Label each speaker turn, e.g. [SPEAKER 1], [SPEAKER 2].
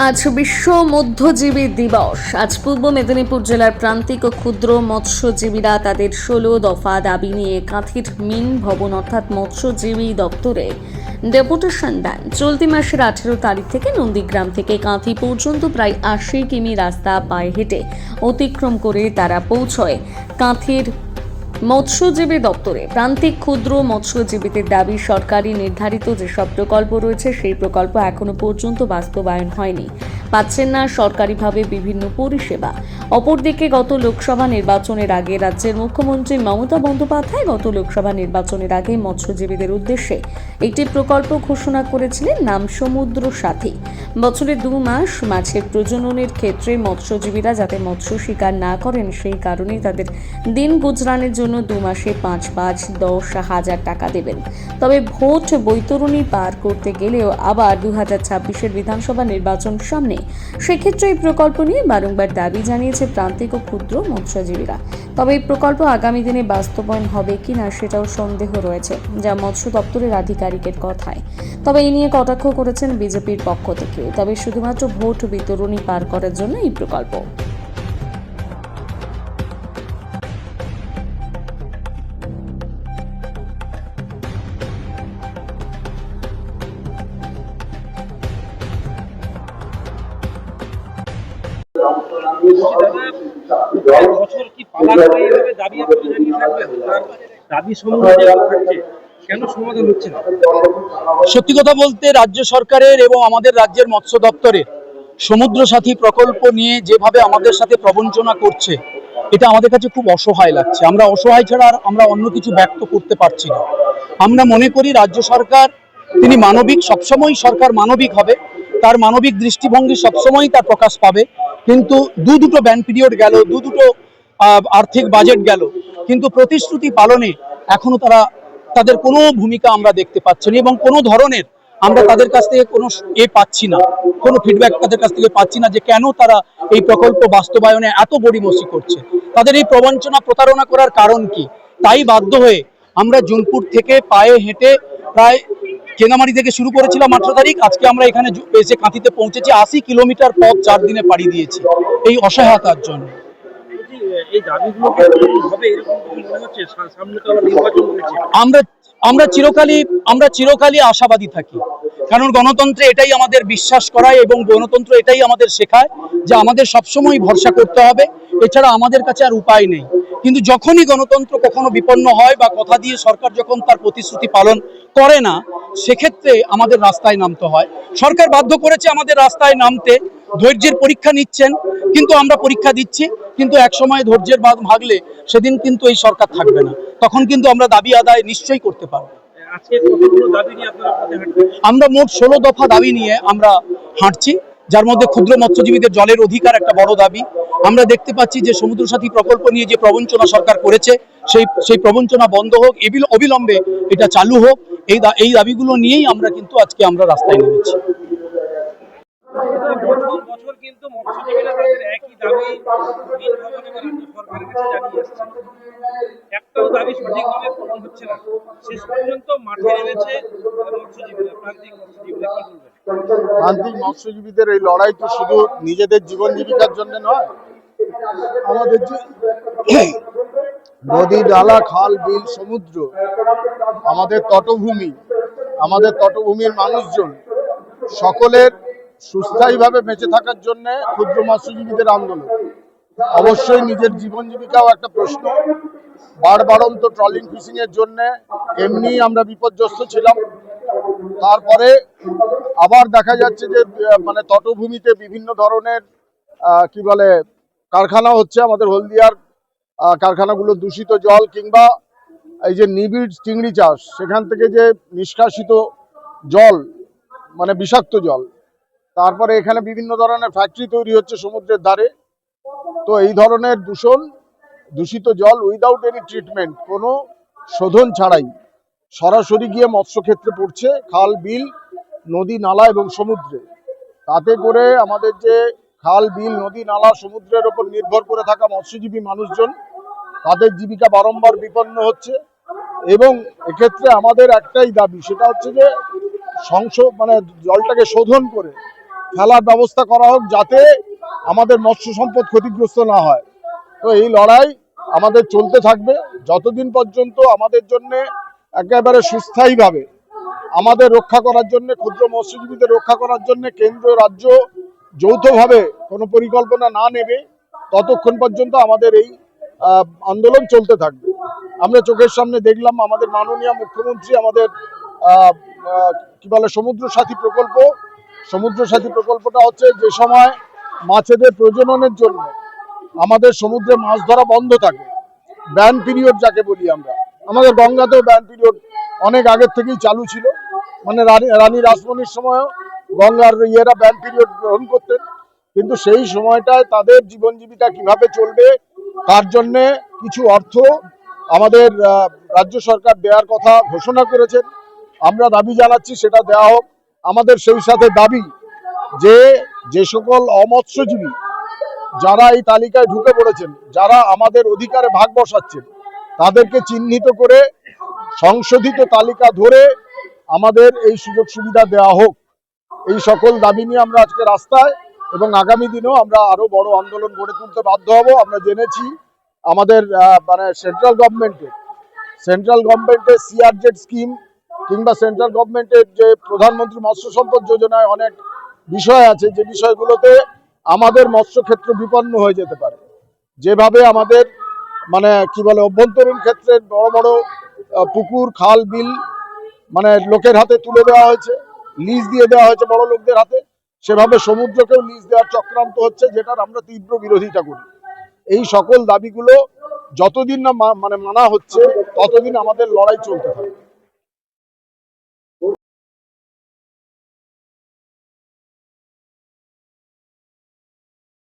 [SPEAKER 1] আজ বিশ্ব মৎস্যজীবী দিবস। আজ পূর্ব মেদিনীপুর জেলার প্রান্তিক ও ক্ষুদ্র মৎস্যজীবীরা তাদের 16 দফা দাবি নিয়ে কাঁথির মিন ভবন অর্থাৎ মৎস্যজীবী দপ্তরে ডেপুটেশন দেন। চলতি মাসের 18 তারিখ থেকে নন্দীগ্রাম থেকে কাঁথি পর্যন্ত প্রায় 80 কিমি রাস্তা পায়ে হেঁটে অতিক্রম করে তারা পৌঁছয় কাঁথির মৎস্যজীবী দপ্তরে। প্রান্তিক ক্ষুদ্র মৎস্যজীবীদের দাবি, সরকারি নির্ধারিত যেসব প্রকল্প রয়েছে সেই প্রকল্প এখনো পর্যন্ত বাস্তবায়ন হয়নি, পাচ্ছেন না সরকারিভাবে বিভিন্ন পরিষেবা। অপরদিকে গত লোকসভা নির্বাচনের আগে রাজ্যের মুখ্যমন্ত্রী মমতা বন্দ্যোপাধ্যায় গত লোকসভা নির্বাচনের আগে মৎস্যজীবীদের উদ্দেশ্যে একটি প্রকল্প ঘোষণা করেছিলেন, নাম সমুদ্র সাথী। বছরে 2 মাস মাছের প্রজননের ক্ষেত্রে মৎস্যজীবীরা যাতে মৎস্য শিকার না করেন সেই কারণেই তাদের দিন গুজরানের জন্য 2 মাসে 5-10 টাকা দেবেন। তবে ভোট বৈতরণী পার করতে গেলেও আবার 2026-এর বিধানসভা নির্বাচন সামনে, সেক্ষেত্রে এই প্রকল্প নিয়ে বারংবার দাবি জানিয়েছে প্রান্তিক ও ক্ষুদ্র মৎস্যজীবীরা। তবে এই প্রকল্প আগামী দিনে বাস্তবায়ন হবে কিনা সেটাও সন্দেহ রয়েছে, যা মৎস্য দপ্তরের আধিকারিকের কথায়। তবে এই নিয়ে কটাক্ষ করেছেন বিজেপির পক্ষ থেকে। তবে শুধুমাত্র ভোট বিতরণী পার করার জন্য এই প্রকল্প।
[SPEAKER 2] বছর কি পালা করে এইভাবে দাবি আপনারা জানিয়ে থাকবেন? তার দাবি সমূহ যে থাকছে, কেন সমাধান হচ্ছে না?
[SPEAKER 3] সত্যি কথা বলতে, রাজ্য সরকারের এবং আমাদের রাজ্যের মৎস্য দপ্তরের সমুদ্র সাথী প্রকল্প নিয়ে যেভাবে আমাদের সাথে প্রবঞ্চনা করছে, এটা আমাদের কাছে খুব অসহায় লাগছে। আমরা অসহায় ছাড়া আর আমরা অন্য কিছু ব্যক্ত করতে পারছি না। আমরা মনে করি রাজ্য সরকার তিনি মানবিক, সবসময় সরকার মানবিক হবে, তার মানবিক দৃষ্টিভঙ্গি সবসময় তার প্রকাশ পাবে। কিন্তু দুটো ব্যান পিরিয়ড গেল, দুটো আর্থিক বাজেট গেল, কিন্তু প্রতিশ্রুতি পালনে এখনো তাদের কোনো ভূমিকা আমরা দেখতে পাচ্ছি না এবং কোনো ধরনের আমরা তাদের কাছ থেকে কোনো পাচ্ছি না, কোনো ফিডব্যাক তাদের কাছ থেকে পাচ্ছি না যে কেন তারা এই প্রকল্প বাস্তবায়নে এত গড়িমসি করছে, তাদের এই প্রবঞ্চনা প্রতারণা করার কারণ কি। তাই বাধ্য হয়ে আমরা জুনপুর থেকে পায়ে হেঁটে প্রায় কেনামারি থেকে শুরু করেছিলাম 18 তারিখ, আজকে আমরা এখানে এসে কাঁথিতে পৌঁছেছি। 80 কিলোমিটার পথ 4 দিনে পাড়ি দিয়েছি এই অসহায়তার জন্য।
[SPEAKER 2] এই দাবিগুলো হবে এরকম মনে হচ্ছে, সামনে তো আবার নির্বাচন হয়েছে।
[SPEAKER 3] আমরা চিরকালই আশাবাদী থাকি, কারণ গণতন্ত্রে এটাই আমাদের বিশ্বাস করায় এবং গণতন্ত্র এটাই আমাদের শেখায় যে আমাদের সবসময় ভরসা করতে হবে, এছাড়া আমাদের কাছে আর উপায় নেই। কিন্তু যখনই গণতন্ত্র কখনো বিপন্ন হয় বা কথা দিয়ে সরকার যখন তার প্রতিশ্রুতি পালন করে না, সেক্ষেত্রে আমাদের রাস্তায় নামতে হয়। সরকার বাধ্য করেছে আমাদের রাস্তায় নামতে, ধৈর্যের পরীক্ষা নিচ্ছেন, কিন্তু আমরা পরীক্ষা দিচ্ছি। কিন্তু এক সময় ধৈর্যের বাঁধ ভাগলে সেদিন কিন্তু এই সরকার থাকবে না, তখন কিন্তু আমরা দাবি আদায় নিশ্চয়ই করতে পারবো। আমরা মোট 16 দফা দাবি নিয়ে আমরা হাঁটছি, যার মধ্যে ক্ষুদ্র মৎস্যজীবীদের জলের অধিকার একটা বড় দাবি। আমরা দেখতে পাচ্ছি যে সমুদ্র সাথী প্রকল্প নিয়ে যে প্রবঞ্চনা সরকার করেছে, সেই প্রবঞ্চনা বন্ধ হোক, অবিলম্বে এটা চালু হোক। এই দাবিগুলো নিয়েই আমরা কিন্তু আজকে আমরা রাস্তায় নেমেছি।
[SPEAKER 2] বছর কিন্তু মৎস্যজীবীরা তাদের একই দাবি সরকারের কাছে জানিয়ে আসছে, একটাও দাবি সঠিকভাবে পূরণ হচ্ছে না। শেষ পর্যন্ত মাঠে নেমেছে মৎস্যজীবীরা, প্রান্তিক মৎস্যজীবীরা। কি বলবেন?
[SPEAKER 4] প্রান্তিক মৎস্যজীবীদের এই লড়াই তো শুধু নিজেদের জীবন জীবিকার জন্য নয়, আমাদের যে নদী, নালা, খাল, বিল, সমুদ্র, আমাদের তটভূমি, আমাদের তটভূমির মানুষজন সকলের সুস্থায়ীভাবে বেঁচে থাকার জন্য ক্ষুদ্র মৎস্যজীবীদের আন্দোলন। অবশ্যই নিজের জীবন জীবিকাও একটা প্রশ্ন। বাড়ন্ত ট্রলিং ফিশিং এর জন্য এমনি আমরা বিপর্যস্ত ছিলাম, তারপরে আবার দেখা যাচ্ছে যে মানে তটভূমিতে বিভিন্ন ধরনের কি বলে কারখানা হচ্ছে। আমাদের হলদিয়ার কারখানাগুলো দূষিত জল, কিংবা এই যে নিবিড় চিংড়ি চাষ, সেখান থেকে যে নিষ্কাশিত জল মানে বিষাক্ত জল, তারপরে এখানে বিভিন্ন ধরনের ফ্যাক্টরি তৈরি হচ্ছে সমুদ্রের ধারে। তো এই ধরনের দূষিত জল উইদাউট এনি ট্রিটমেন্ট, কোনো শোধন ছাড়াই সরাসরি গিয়ে মৎস্যক্ষেত্রে পড়ছে, খাল, বিল, নদী, নালা এবং সমুদ্রে। তাতে করে আমাদের যে খাল, বিল, নদী, নালা, সমুদ্রের ওপর নির্ভর করে থাকা মৎস্যজীবী মানুষজন, তাদের জীবিকা বারংবার বিপন্ন হচ্ছে। এবং এক্ষেত্রে আমাদের একটাই দাবি, সেটা হচ্ছে যে জলটাকে শোধন করে ফেলার ব্যবস্থা করা হোক, যাতে আমাদের মৎস্য সম্পদ ক্ষতিগ্রস্ত না হয়। তো এই লড়াই আমাদের চলতে থাকবে যতদিন পর্যন্ত আমাদের জন্য একেবারে সুস্থায়ীভাবে আমাদের রক্ষা করার জন্য, ক্ষুদ্র মৎস্যজীবীদের রক্ষা করার জন্য কেন্দ্র রাজ্য যৌথভাবে কোনো পরিকল্পনা না নেবে, ততক্ষণ পর্যন্ত আমাদের এই আন্দোলন চলতে থাকবে। আমরা চোখের সামনে দেখলাম আমাদের মাননীয় মুখ্যমন্ত্রী আমাদের কি বলে সমুদ্র সাথী প্রকল্প, সমুদ্র সাথী প্রকল্পটা হচ্ছে যে সময় মাছেদের প্রজননের জন্য আমাদের সমুদ্রে মাছ ধরা বন্ধ থাকে, ব্যান পিরিয়ড যাকে বলি আমরা। আমাদের গঙ্গাতেও ব্যান পিরিয়ড অনেক আগের থেকেই চালু ছিল, মানে রানী রাসমণির সময়ও গঙ্গার ইয়েরা ব্যান পিরিয়ড গ্রহণ করতেন, কিন্তু সেই সময়টায় তাদের জীবন জীবিকা কিভাবে চলবে তার জন্যে কিছু অর্থ আমাদের রাজ্য সরকার দেওয়ার কথা ঘোষণা করেছেন। আমরা দাবি জানাচ্ছি সেটা দেওয়া হোক। আমাদের সেই সাথে দাবি যে সকল অমৎস্যজীবী যারা এই তালিকায় ঢুকে পড়েছেন, যারা আমাদের অধিকারে ভাগ বসাচ্ছেন, তাদেরকে চিহ্নিত করে সংশোধিত তালিকা ধরে আমাদের এই সুযোগ সুবিধা দেওয়া হোক। এই সকল দাবি নিয়ে আমরা আজকে রাস্তায়, এবং আগামী দিনেও আমরা আরো বড় আন্দোলন গড়ে তুলতে বাধ্য হব। আমরা জেনেছি আমাদের মানে সেন্ট্রাল গভর্নমেন্টের সিআরজেড স্কিম কিংবা সেন্ট্রাল গভর্নমেন্টের যে প্রধানমন্ত্রী মৎস্য সম্পদ যোজনায় অনেক বিষয় আছে, যে বিষয়গুলোতে আমাদের মৎস্য ক্ষেত্র বিপন্ন হয়ে যেতে পারে। যেভাবে আমাদের মানে কি বলে অভ্যন্তরীণ ক্ষেত্রে বড় বড় পুকুর, খাল, বিল মানে লোকের হাতে তুলে দেওয়া হয়েছে, লিজ দিয়ে দেওয়া হয়েছে বড় লোকদের হাতে, সেভাবে সমুদ্রকেও লিজ দেওয়ার চক্রান্ত হচ্ছে, যেটার আমরা তীব্র বিরোধিতা করি। এই সকল দাবিগুলো যতদিন না মানে মানা হচ্ছে, ততদিন আমাদের লড়াই চলতে থাকবে।